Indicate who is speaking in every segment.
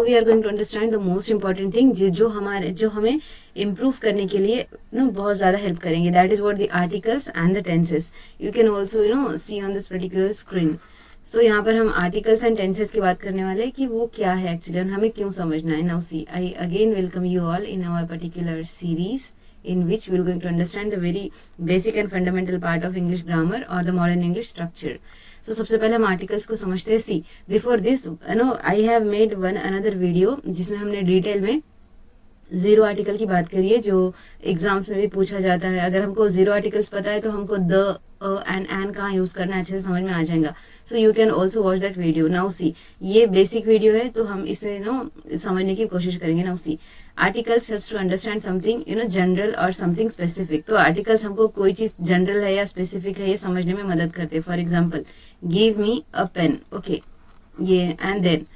Speaker 1: We are going to understand the most important thing जो हमें improve करने के लिए बहुत ज़्यादा हेल्प करेंगे. That is what the articles and the tenses. You can also see on this particular screen. So यहाँ पर हम आर्टिकल्स एंड टेंसेस की बात करने वाले हैं कि वो क्या है एक्चुअली और हमें क्यों समझना है. Now see, I again welcome you all in our particular series in which we are going to understand the very basic and fundamental part of English grammar or the modern English structure. So सबसे पहले हम articles को समझते हैं. See, before this I have made one another video जिसमें हमने detail में zero article की बात करिए जो एग्जाम्स में भी पूछा जाता है. अगर हमको जीरो आर्टिकल्स पता है तो हमको द एंड एन कहाँ यूज करना है अच्छे से समझ में आ जाएगा. So you can also watch that video. Now see, ये बेसिक वीडियो है तो हम इसे समझने की कोशिश करेंगे. Now see, articles helps to understand something general और समथिंग स्पेसिफिक. तो आर्टिकल्स हमको कोई चीज जनरल है या स्पेसिफिक है ये समझने में मदद करते हैं. For example, give me a pen. Okay, ये and then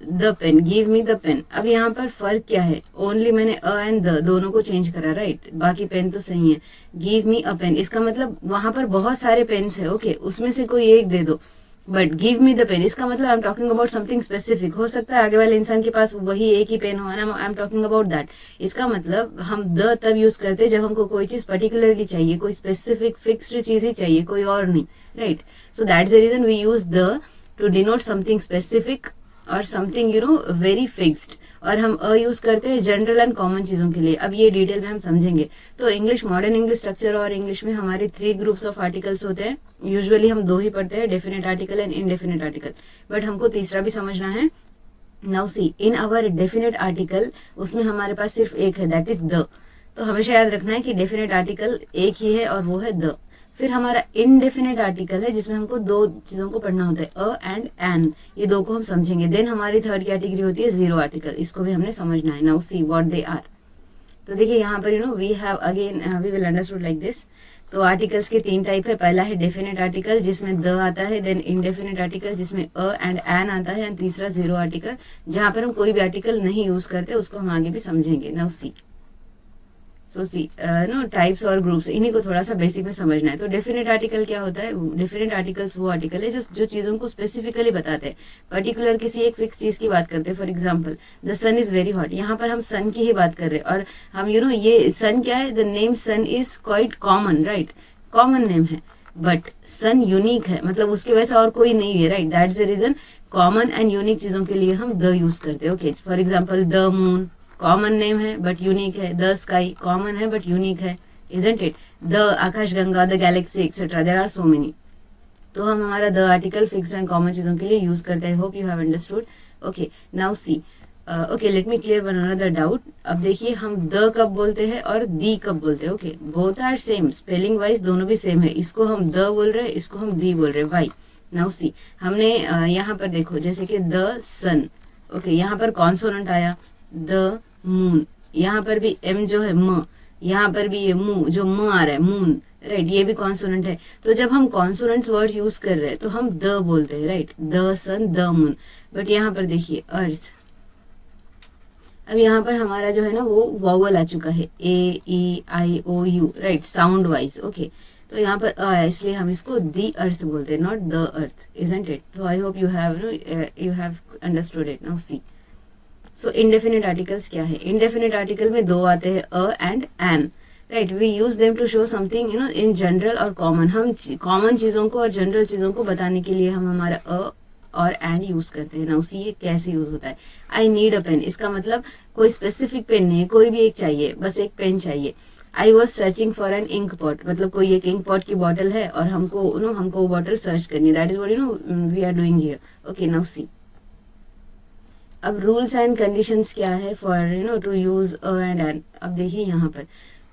Speaker 1: the pen, give me the pen. अब यहाँ पर फर्क क्या है? ओनली मैंने अ एंड द दोनों को चेंज करा, राइट. बाकी पेन तो सही है. गिव मी अ पेन, इसका मतलब वहां पर बहुत सारे पेन्स है. ओके, उसमें से कोई एक दे दो. But give me the pen, इसका मतलब I am talking about something specific. हो सकता है आगे वाले इंसान के पास वही एक ही पेन हो, आई एम टॉकिंग अबाउट दैट. इसका मतलब हम द तब यूज करते हैं जब हमको कोई चीज पर्टिकुलरली चाहिए, कोई स्पेसिफिक फिक्स्ड चीज ही चाहिए, कोई और नहीं, right. So that's the reason we use the to denote something specific और समथिंग वेरी फिक्स्ड. और हम अ यूज करते हैं जनरल एंड कॉमन चीजों के लिए. अब ये डिटेल में हम समझेंगे. तो इंग्लिश, मॉडर्न इंग्लिश स्ट्रक्चर और इंग्लिश में हमारे 3 ग्रुप्स ऑफ आर्टिकल्स होते हैं. यूजुअली हम 2 ही पढ़ते हैं, definite article and indefinite article. But हमको तीसरा भी समझना है. Now see, in our definite article उसमें हमारे पास सिर्फ एक है, दैट इज द. तो हमेशा याद रखना है कि डेफिनेट आर्टिकल एक ही है और वो है द. फिर हमारा इनडेफिनेट आर्टिकल है जिसमें हमको 2 चीजों को पढ़ना होता है, अ एंड एन. ये 2 को हम समझेंगे. देन हमारी थर्ड कैटेगरी होती है जीरो आर्टिकल. इसको भी हमने समझना है. Now see what they are. तो देखिए यहाँ पर we have again we will understood like this. तो आर्टिकल्स के 3 टाइप है. पहला है डेफिनेट आर्टिकल जिसमें द आता है. देन इनडेफिनेट आर्टिकल जिसमें अ एंड एन आता है. एंड तीसरा जीरो आर्टिकल जहां पर हम कोई भी आर्टिकल नहीं यूज करते, उसको हम आगे भी समझेंगे. नाउ सी, सो सी टाइप्स और ग्रुप्स, इन्हीं को थोड़ा सा बेसिक में समझना है. तो डेफिनेट आर्टिकल क्या होता है? डेफिनेट आर्टिकल्स वो आर्टिकल है जो चीजों को स्पेसिफिकली बताते हैं, पर्टिकुलर किसी एक फिक्स चीज की बात करते हैं. For example, the sun is very hot. यहाँ पर हम सन की ही बात कर रहे हैं. और हम ये सन क्या है? The name sun is quite common, right. Common name है, बट सन यूनिक है, मतलब उसके वैसा और कोई नहीं है, right. That's the reason common and unique चीजों के लिए हम द यूज करते हैं. Okay, for example, the moon common name है बट यूनिक है. द स्काई कॉमन है बट यूनिक है, इजंट इट. द आकाशगंगा, the galaxy etcetera, there are so many. तो हम हमारा the article fixed and common चीजों के लिए यूज करते हैं. Hope you have understood. Okay, now C, okay let me clear one another doubt. अब देखिए, हम द कब बोलते हैं और दी कब बोलते हैं. Okay, both are same, spelling wise दोनों भी सेम है. इसको हम द बोल रहे हैं, इसको हम दी बोल रहे हैं. वाई? नाउ सी, हमने यहाँ पर देखो, जैसे कि द सन. ओके, यहाँ पर कॉन्सोनेंट आया, द मून. यहाँ पर भी एम जो है म, यहाँ पर भी ये मू जो म आ रहा है, मून, राइट. ये भी कॉन्सोनेंट है. तो जब हम कॉन्सोनेंट्स वर्ड यूज कर रहे हैं तो हम द बोलते हैं, right. The sun, the moon. But यहाँ पर देखिए अर्थ. अब यहाँ पर हमारा जो है वो वॉवल आ चुका है, A E I O U, right, sound wise. Okay, तो यहाँ पर अ है, इसलिए हम इसको दी अर्थ बोलते हैं, not the earth, isn't it. तो I hope you have understood it. Now see, so indefinite articles क्या है? इनडेफिनेट आर्टिकल में 2 आते हैं, a and an, right. We use them to show something in general और common. हम common चीजों को और जनरल चीजों को बताने के लिए हम हमारा अ और एन यूज करते हैं. नाउ सी, ये कैसे यूज होता है? आई नीड अ पेन, इसका मतलब कोई स्पेसिफिक पेन नहीं है, कोई भी एक चाहिए, बस एक पेन चाहिए. I was searching for an ink pot, मतलब कोई एक इंक पॉट की बॉटल है और हमको हमको वो बॉटल सर्च करनी है. That is what we are doing here. Okay, now see, अब रूल्स एंड कंडीशंस क्या है for to use a and an. अब देखिए यहाँ पर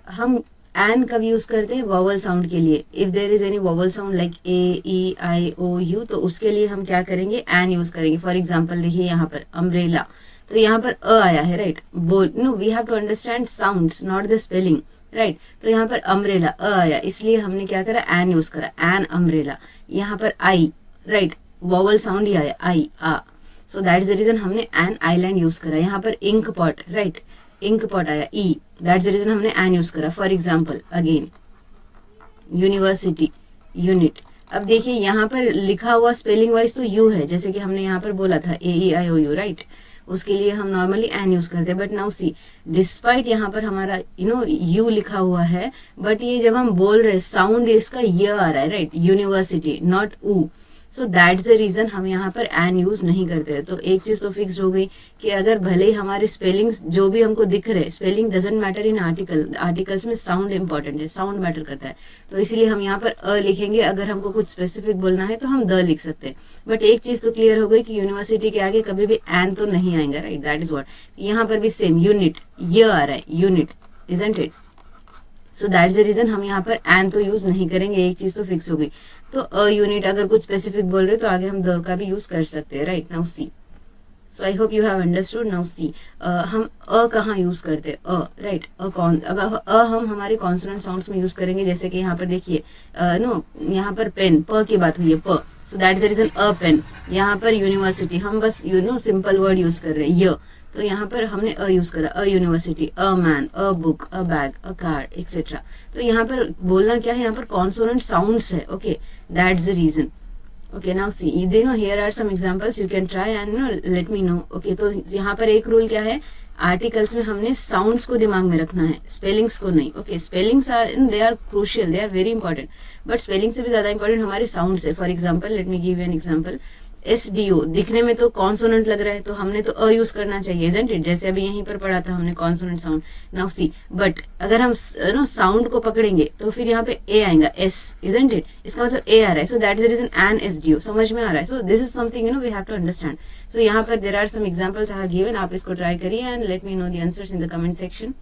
Speaker 1: हम एन कब यूज करते हैं? वॉवल साउंड के लिए. If there is any vowel sound like A E I O U, तो उसके लिए हम क्या करेंगे? एन यूज करेंगे. फॉर एग्जाम्पल देखिए यहाँ पर अम्ब्रेला, तो यहाँ पर अ आया है, right. We have to understand sounds, not the spelling, right. तो यहाँ पर अम्ब्रेला अ आया, इसलिए हमने क्या करा? एन यूज करा, एन अम्ब्रेला. यहाँ पर आई, राइट, वॉवल साउंड ही आया, आई आ. So that is the reason हमने एन आइलैंड यूज करा. यहाँ पर ink pot, right, ink pot आया, ई. दैट्स द रीजन हमने एन यूज करा. For example again university, unit. अब देखिए यहाँ पर लिखा हुआ स्पेलिंग वाइज तो यू है, जैसे कि हमने यहाँ पर बोला था ए E I O U, right. उसके लिए हम नॉर्मली एन यूज करते हैं. बट नाउ सी, डिस्पाइट यहाँ पर हमारा यू लिखा हुआ है, बट ये जब हम बोल रहे साउंड इसका य आ रहा है, राइट, यूनिवर्सिटी नॉट ऊ. सो दैट्स द रीजन हम यहाँ पर एन यूज नहीं करते. तो एक चीज तो फिक्स हो गई कि अगर भले ही हमारे स्पेलिंग्स जो भी हमको दिख रहे, spelling doesn't matter in articles में साउंड इंपॉर्टेंट है, साउंड मैटर करता है. तो इसीलिए हम यहाँ पर अ लिखेंगे. अगर हमको कुछ स्पेसिफिक बोलना है तो हम द लिख सकते हैं. बट एक चीज तो क्लियर हो गई कि यूनिवर्सिटी के आगे कभी भी एन तो नहीं आएगा, राइट. That is what. यहाँ पर भी सेम यूनिट य आ रहा है, unit, isn't it. So that's the reason हम यहाँ पर एन तो यूज नहीं करेंगे. एक चीज तो फिक्स हो गई. तो अ यूनिट अगर कुछ स्पेसिफिक बोल रहे तो आगे हम द का भी यूज कर सकते हैं, right. Now see, so I hope you have understood. Now see, हम अ कहाँ यूज करते हैं, अ, राइट. अब हम हमारे कॉन्सोनेंट साउंड्स में यूज करेंगे. जैसे कि यहाँ पर देखिए, नो, यहाँ पर पेन, प की बात हुई है, प. So that is the reason a pen. यहाँ पर यूनिवर्सिटी हम बस सिंपल वर्ड यूज कर रहे हैं, य. तो यहाँ पर हमने अ यूज करा, a university, a man, a book, a bag, a car, etcetera. तो यहाँ पर बोलना क्या है, यहाँ पर कॉन्सोनेंट साउंड्स है. Okay, that's the reason. Okay, now see, here are some examples, you can try and let me know. Okay, तो यहाँ पर एक रूल क्या है, आर्टिकल्स में हमने साउंड्स को दिमाग में रखना है, स्पेलिंग्स को नहीं. Okay, spellings are they are crucial, they are very important, but spelling से भी ज्यादा इंपॉर्टेंट हमारे साउंड्स है. For example, let me give you an example. SDO दिखने में तो कॉन्सोनेंट लग रहा है, तो हमने तो अ यूज करना चाहिए, इजंट इट. जैसे अभी यहीं पर पढ़ा था हमने consonant sound. Now see, but अगर हम साउंड को पकड़ेंगे तो फिर यहाँ पे ए आएगा, एस, इजंट इट. इसका मतलब ए आ रहा है. So that is the reason an SDO. समझ में आ रहा है. So this is something we have to understand. तो यहाँ पर there are some examples I have given. आप इसको ट्राई करिए and let me know the answers in the comment section.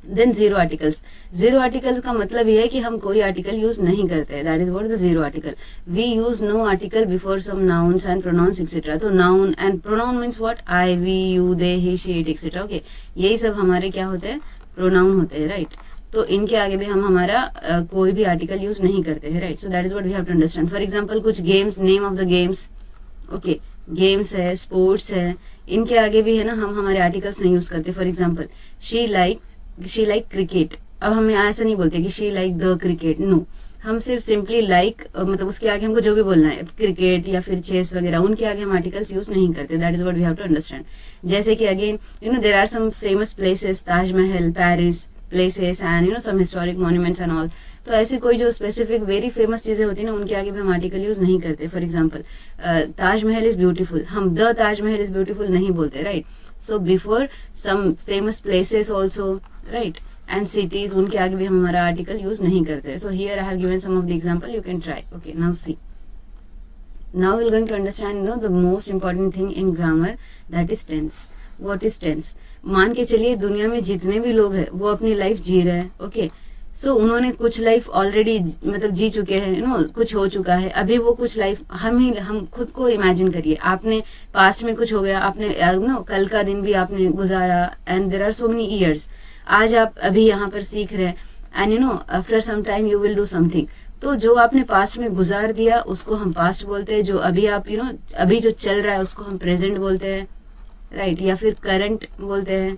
Speaker 1: Then zero articles. Zero article का मतलब यह है कि हम कोई आर्टिकल यूज नहीं करते हैं. That is what the zero article. We use no article before some nouns and pronouns etcetera. तो noun and pronoun means what, I, we, you, they, he, she, it, etcetera. Okay, यही सब हमारे क्या होते हैं, प्रोनाउन होते हैं, right. तो इनके आगे भी हम हमारा कोई भी आर्टिकल यूज नहीं करते हैं, right. So that is what we have to understand. For example, कुछ games, name of the games. Okay, games है, स्पोर्ट्स है, इनके आगे भी है ना हम हमारे आर्टिकल्स नहीं यूज करते. For example, she like cricket. अब हमें ऐसा नहीं बोलते कि she like the cricket, no. हम सिर्फ सिंपली लाइक मतलब उसके आगे हमको जो भी बोलना है, क्रिकेट या फिर चेस वगैरह, उनके आगे हम आर्टिकल्स यूज नहीं करते. That is what we have to understand. जैसे कि again there are some famous places, Taj Mahal, Paris places and some historic monuments and all. तो ऐसी कोई जो स्पेसिफिक वेरी फेमस चीजें होती है ना, उनके आगे भी हम आर्टिकल यूज नहीं करते. For example, Taj Mahal is beautiful, हम द ताजमहल इज ब्यूटीफुल नहीं बोलते, right. So before some famous places also, right, and cities, उनके आगे भी हम हमारा आर्टिकल यूज नहीं करते. So here I have given some of the example, you can try. Okay, now see, now we are going to understand the most important thing in grammar, that is tense. What is tense? मान के चलिए दुनिया में जितने भी लोग हैं वो अपनी लाइफ जी रहे हैं. ओके, सो उन्होंने कुछ लाइफ ऑलरेडी मतलब जी चुके हैं, कुछ हो चुका है. अभी वो कुछ लाइफ हम खुद को इमेजिन करिए, आपने पास्ट में कुछ हो गया, आपने कल का दिन भी आपने गुजारा, and there are so many years. आज आप अभी यहाँ पर सीख रहे हैं, and after some time you will do something. तो जो आपने पास्ट में गुजार दिया उसको हम पास्ट बोलते हैं. जो अभी आप अभी जो चल रहा है उसको हम प्रेजेंट बोलते हैं, राइट, या फिर करंट बोलते हैं,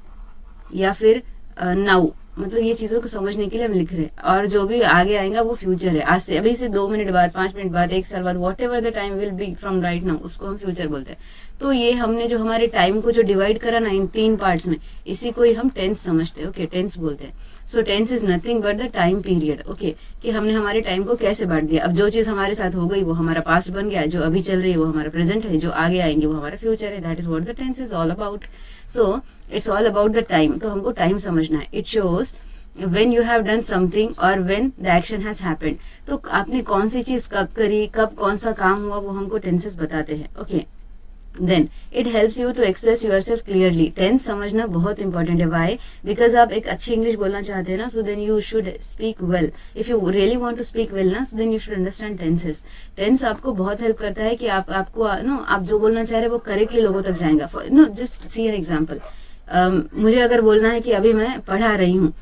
Speaker 1: या फिर नाउ. मतलब ये चीजों को समझने के लिए हम लिख रहे हैं. और जो भी आगे आएगा वो फ्यूचर है. आज से, अभी से 2 मिनट बाद, 5 मिनट बाद, 1 साल बाद, what ever the time will be from right now, उसको हम फ्यूचर बोलते हैं. तो ये हमने जो हमारे टाइम को जो डिवाइड करा ना इन 3 पार्ट्स में, इसी को ही हम टेंस समझते हैं. ओके, टेंस बोलते हैं. So tense is nothing but the time period. Okay, कि हमने हमारे टाइम को कैसे बांट दिया. अब जो चीज हमारे साथ हो गई वो हमारा पास्ट बन गया, जो अभी चल रही है वो हमारा प्रेजेंट है, जो आगे आएंगे वो हमारा फ्यूचर है. That is what the tense is all about. So it's all about the time. तो हमको टाइम समझना है. It shows when you have done something or when the action has happened. तो आपने कौन सी चीज कब करी, कब कौन सा काम हुआ, वो हमको टेंसेस बताते हैं. Okay, then it helps you to express yourself clearly. Tense समझना बहुत इंपॉर्टेंट है. वाई? बिकॉज आप एक अच्छी इंग्लिश बोलना चाहते हैं ना, so then you should speak well. If you really want to speak well ना, so then you should understand tenses. Tense आपको बहुत हेल्प करता है कि आपको आप जो बोलना चाह रहे हैं वो करेक्टली लोगों तक जाएगा. Just see an example. मुझे अगर बोलना है कि अभी मैं पढ़ा रही हूँ,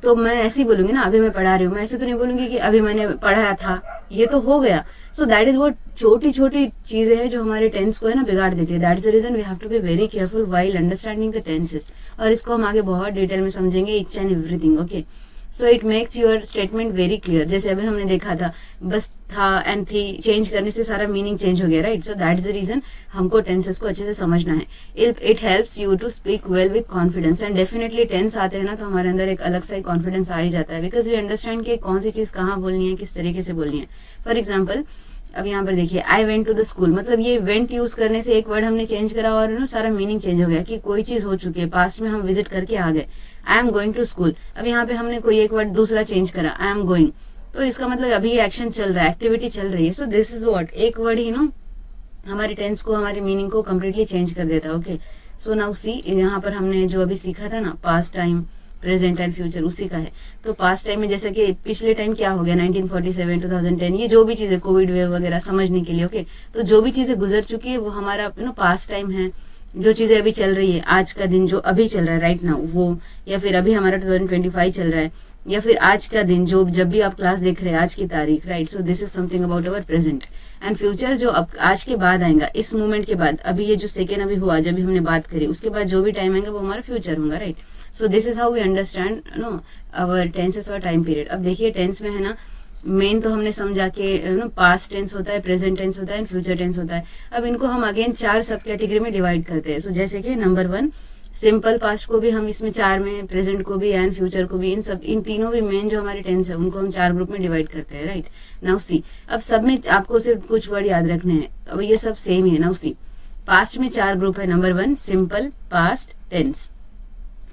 Speaker 1: तो मैं ऐसे ही बोलूंगी ना, अभी मैं पढ़ा रही हूँ. मैं ऐसे तो नहीं बोलूंगी कि अभी मैंने पढ़ाया था, ये तो हो गया. सो दैट इज व्हाट छोटी छोटी चीजें हैं जो हमारे टेंस को है ना बिगाड़ देती है. That is the reason we have to be very careful while understanding the tenses. और इसको हम आगे बहुत डिटेल में समझेंगे, each and everything. Okay, so it makes your statement very clear. जैसे अभी हमने देखा था बस था एंड थी चेंज करने से सारा मीनिंग चेंज हो गया, right. So that is the reason हमको टेंसेस को अच्छे से समझना है. It helps you to speak well with confidence. And definitely tense आते हैं ना तो हमारे अंदर एक अलग सा कॉन्फिडेंस आ ही जाता है, बिकॉज वी अंडरस्टैंड कि कौन सी चीज कहाँ बोलनी है, किस तरीके से बोलनी है. फॉर एग्जाम्पल अब यहाँ पर देखिए I went to the school, मतलब ये वेंट यूज करने से एक वर्ड हमने चेंज करा और नो सारा मीनिंग चेंज हो गया कि कोई चीज हो चुकी है, पास्ट में हम विजिट करके आ गए. I am going to school, अब यहाँ पे हमने कोई एक वर्ड दूसरा चेंज करा, आई एम गोइंग, तो इसका मतलब अभी एक्शन चल रहा है, एक्टिविटी चल रही है. सो दिस इज व्हाट, एक वर्ड ही नो हमारी टेंस को, हमारी मीनिंग को कम्प्लीटली चेंज कर देता है. ओके, सो नाउ सी, यहाँ पर हमने जो अभी सीखा था ना past time, present and future, उसी का है. तो पास्ट टाइम में जैसे कि पिछले टाइम क्या हो गया 1947 2010, ये जो भी चीजें कोविड वेव वगैरह समझने के लिए. ओके, तो जो भी चीजें गुजर चुकी है वो हमारा पास्ट टाइम है. जो चीजें अभी चल रही है, आज का दिन जो अभी चल रहा है राइट नाउ वो, या फिर अभी हमारा 2025 चल रहा है, या फिर आज का दिन जो जब भी आप क्लास देख रहे हैं आज की तारीख, right. So this is something about our present. And future जो अब आज के बाद आएगा, इस मोमेंट के बाद, अभी ये जो सेकेंड अभी हुआ जब भी हमने बात करी, उसके बाद जो भी टाइम आएगा वो हमारा फ्यूचर होगा, right. So this is how we understand no our tenses और टाइम पीरियड. अब देखिए टेंस में है ना मेन तो हमने समझा कि पास्ट टेंस होता है, प्रेजेंट टेंस होता है एंड फ्यूचर टेंस होता है. अब इनको हम अगेन 4 सब कैटेगरी में डिवाइड करते हैं. सो जैसे कि नंबर 1 सिंपल पास्ट को भी हम इसमें 4 में, प्रेजेंट को भी एंड फ्यूचर को भी, इन तीनों भी मेन जो हमारे टेंस है उनको हम 4 ग्रुप में डिवाइड करते हैं, राइट. नाउ सी, अब सब में आपको सिर्फ कुछ वर्ड याद रखने हैं, अब ये सब सेम ही है. नाउ सी, पास्ट में 4 ग्रुप है. Number 1 simple past tense.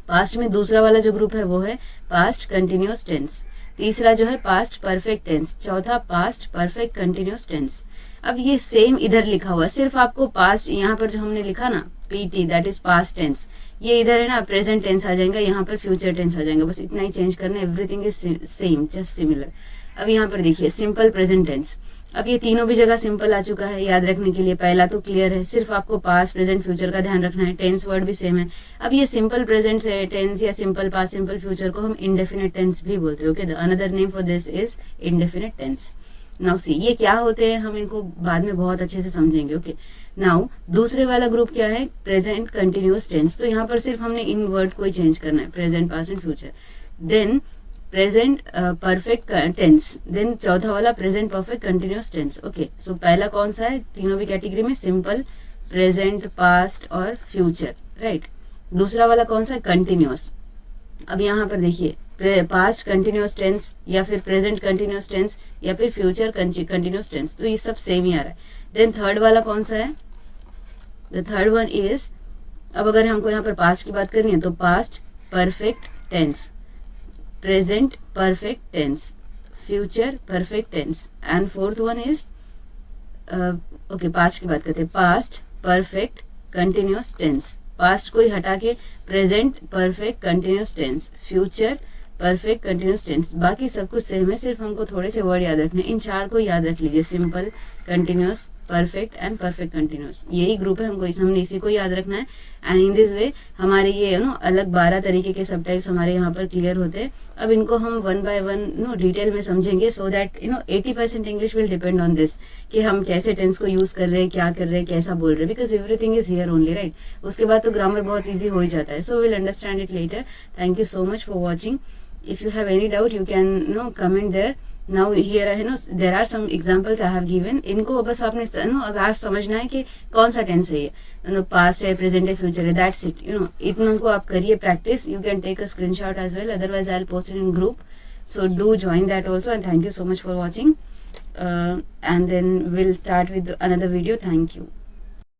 Speaker 1: Past में दूसरा वाला जो ग्रुप है वो है पास्ट कंटिन्यूअस टेंस. तीसरा जो है पास्ट परफेक्ट टेंस. चौथा पास्ट परफेक्ट कंटिन्यूअस टेंस. अब ये सेम इधर लिखा हुआ है, सिर्फ आपको पास्ट यहाँ पर जो हमने लिखा ना PT, that is past tense, ये इधर है ना प्रेजेंट टेंस आ जाएगा, यहाँ पर फ्यूचर टेंस आ जाएगा. बस इतना ही चेंज करना है, everything is same, just similar. अब यहाँ पर देखिए सिंपल प्रेजेंट टेंस. अब ये तीनों भी जगह सिंपल आ चुका है, याद रखने के लिए पहला तो क्लियर है, सिर्फ आपको पास्ट प्रेजेंट फ्यूचर का ध्यान रखना है. टेंस वर्ड भी सेम है. अब ये सिंपल प्रेजेंट टेंस या सिंपल पास्ट सिंपल फ्यूचर को हम इंडेफिनिट टेंस भी बोलते हैं. Okay, the another name for this is indefinite tense. Now see, ये क्या होते हैं हम इनको बाद में बहुत अच्छे से समझेंगे. ओके, नाउ दूसरे वाला ग्रुप क्या है, प्रेजेंट कंटिन्यूअस टेंस. तो यहाँ पर सिर्फ हमने इन वर्ड को ही चेंज करना है, present past and future. Then present perfect tense. Then चौथा वाला present perfect continuous tense. Okay, so पहला कौन सा है तीनों भी कैटेगरी में, सिंपल, प्रेजेंट, पास्ट और फ्यूचर, राइट. दूसरा वाला कौन सा है, कंटिन्यूअस. अब यहाँ पर देखिए पास्ट कंटिन्यूअस टेंस या फिर प्रेजेंट कंटिन्यूअस टेंस या फिर फ्यूचर कंटिन्यूअस टेंस, तो ये सब सेम ही आ रहा है. देन थर्ड वाला कौन सा है, द थर्ड वन इज, अब अगर हमको यहाँ पर पास्ट की बात करनी है तो past perfect tense, present perfect tense, future perfect tense and fourth one is okay past की बात करते हैं, past perfect continuous tense. Past को ही हटा के present perfect continuous tense, future perfect continuous tense. बाकी सब कुछ सेम है, सिर्फ हमको थोड़े से वर्ड याद रखने. इन 4 को याद रख लीजिए, simple, continuous, perfect and perfect continuous. यही ग्रुप है, हमने इसी को याद रखना है. एंड इन दिस वे हमारे ये अलग 12 तरीके के सब टाइप्स हमारे यहाँ पर क्लियर होते हैं. अब इनको हम 1 by 1 डिटेल में समझेंगे, so that 80% English will depend on this, कि हम कैसे टेंस को यूज कर रहे हैं, क्या कर रहे हैं, कैसा बोल रहे हैं, because everything is here only, right. उसके बाद तो ग्रामर बहुत ईजी हो ही जाता है. So will understand it later. Thank you so much for watching. If you have any doubt, you can comment there. Now here there are some examples I have given. इनको बस आपने अब आज समझना है कि कौन सा टेंस है ये, पास्ट है, प्रेजेंट है, फ्यूचर है. That's it. इतना को आप करिए practice. You can take a screenshot as well. Otherwise, I'll post it in group. So do join that also. And thank you so much for watching. And then we'll start with another video. Thank you.